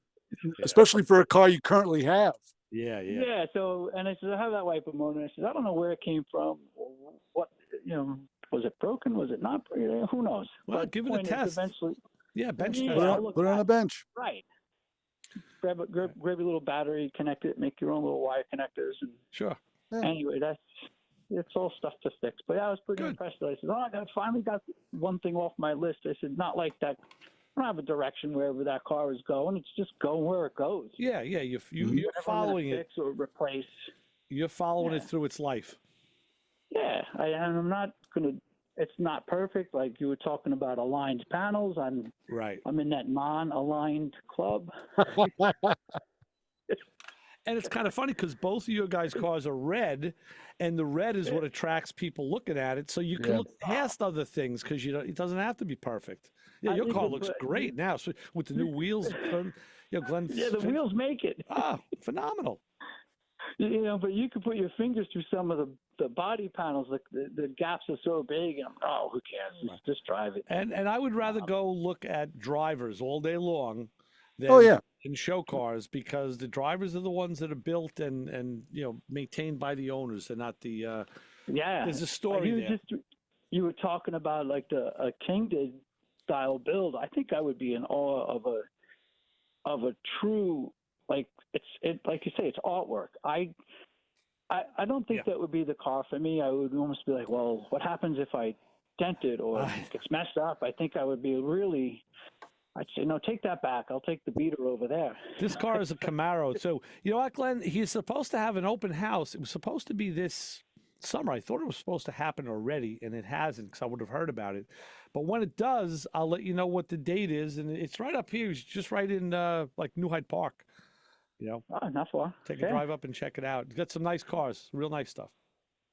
Especially for a car you currently have. Yeah. Yeah. So, and I said, I have that wiper motor. And I said, I don't know where it came from. What, was it broken? Was it not? Who knows? Well, but give it a test. Eventually, bench test. Put it on a bench. Right. Grab your little battery, connect it, make your own little wire connectors. And sure. Anyway, it's all stuff to fix. But I was pretty impressed. I said, I finally got one thing off my list. I said, not like that. I don't have a direction wherever that car is going. It's just going where it goes. Yeah, you're Whatever following I'm gonna it. fix or replace. You're following it through its life. Yeah, and I'm not going to. It's not perfect. Like you were talking about aligned panels. I'm in that non-aligned club. And it's kind of funny because both of your guys' cars are red, and the red is what attracts people looking at it. So you can look past other things because it doesn't have to be perfect. Yeah, your car looks great now with the new wheels. Glenn. Yeah, the wheels make it. Phenomenal. But you can put your fingers through some of the body panels. The gaps are so big. And who cares? Just drive it. And I would rather go look at drivers all day long than in show cars, because the drivers are the ones that are built and maintained by the owners. They're not the there's a story there. You were talking about like a King did style build. I think I would be in awe of a true, like like you say, it's artwork. I don't think that would be the car for me. I would almost be like, well, what happens if I dent it or it gets messed up? I think I would be really. I'd say, no, take that back. I'll take the beater over there. This car is a Camaro. So, you know what, Glenn? He's supposed to have an open house. It was supposed to be this summer. I thought it was supposed to happen already, and it hasn't, because I would have heard about it. But when it does, I'll let you know what the date is. And it's right up here. It's just right in like New Hyde Park. Not far. Take a drive up and check it out. It's got some nice cars, real nice stuff.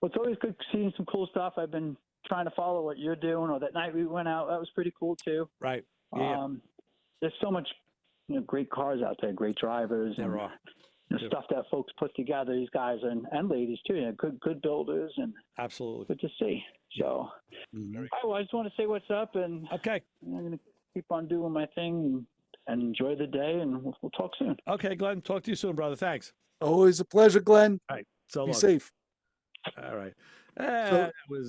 Well, it's always good seeing some cool stuff. I've been trying to follow what you're doing, or that night we went out. That was pretty cool, too. Right. Yeah. There's so much, great cars out there, great drivers. There are. Stuff that folks put together, these guys and ladies too, good builders, and absolutely good to see. So, I just want to say what's up, and I'm going to keep on doing my thing and enjoy the day, and we'll talk soon. Okay, Glenn, talk to you soon, brother. Thanks. Always a pleasure, Glenn. All right, so be long. safe. All right.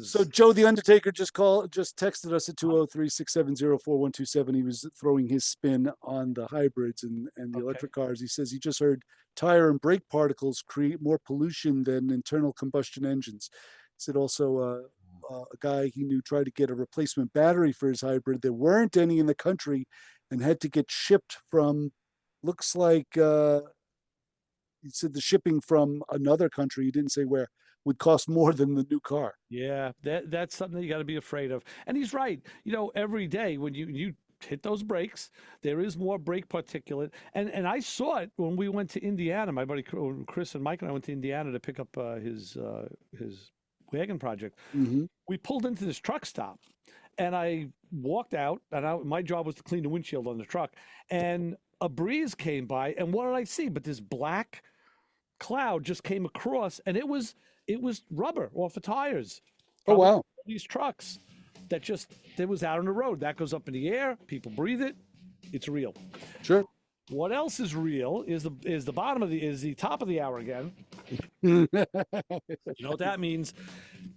So Joe the Undertaker just texted us at 203-670-4127. He was throwing his spin on the hybrids and the electric cars. He says he just heard tire and brake particles create more pollution than internal combustion engines. He said also a guy he knew tried to get a replacement battery for his hybrid. There weren't any in the country and had to get shipped from, looks like, he said the shipping from another country, he didn't say where, would cost more than the new car. Yeah, that's something that you got to be afraid of. And he's right. Every day when you hit those brakes, there is more brake particulate. And I saw it when we went to Indiana. My buddy Chris and Mike and I went to Indiana to pick up his wagon project. Mm-hmm. We pulled into this truck stop, and I walked out, and my job was to clean the windshield on the truck. And a breeze came by, and what did I see? But this black cloud just came across, and it was rubber off the tires. Oh, wow. These trucks that was out on the road. That goes up in the air. People breathe it. It's real. Sure. What else is real is the top of the hour again. You know what that means?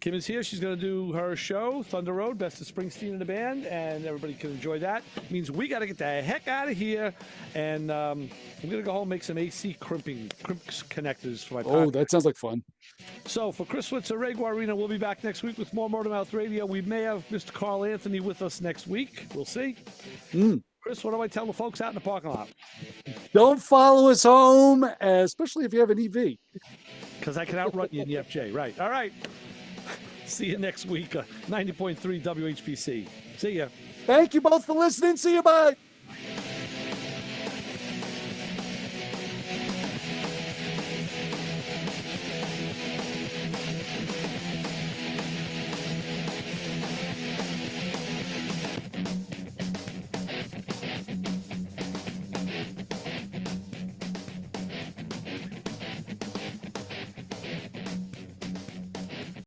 Kim is here. She's going to do her show, Thunder Road, Best of Springsteen and the Band, and everybody can enjoy that. It means we got to get the heck out of here, and I'm going to go home and make some AC crimp connectors for my podcast. Oh, that sounds like fun. So for Chris Switzer, Ray Guarino, we'll be back next week with more Motor Mouth Radio. We may have Mr. Carl Anthony with us next week. We'll see. Chris, what do I tell the folks out in the parking lot? Don't follow us home, especially if you have an EV. Because I can outrun you in the FJ. Right. All right. See you next week. 90.3 WHPC. See ya. Thank you both for listening. See you. Bye.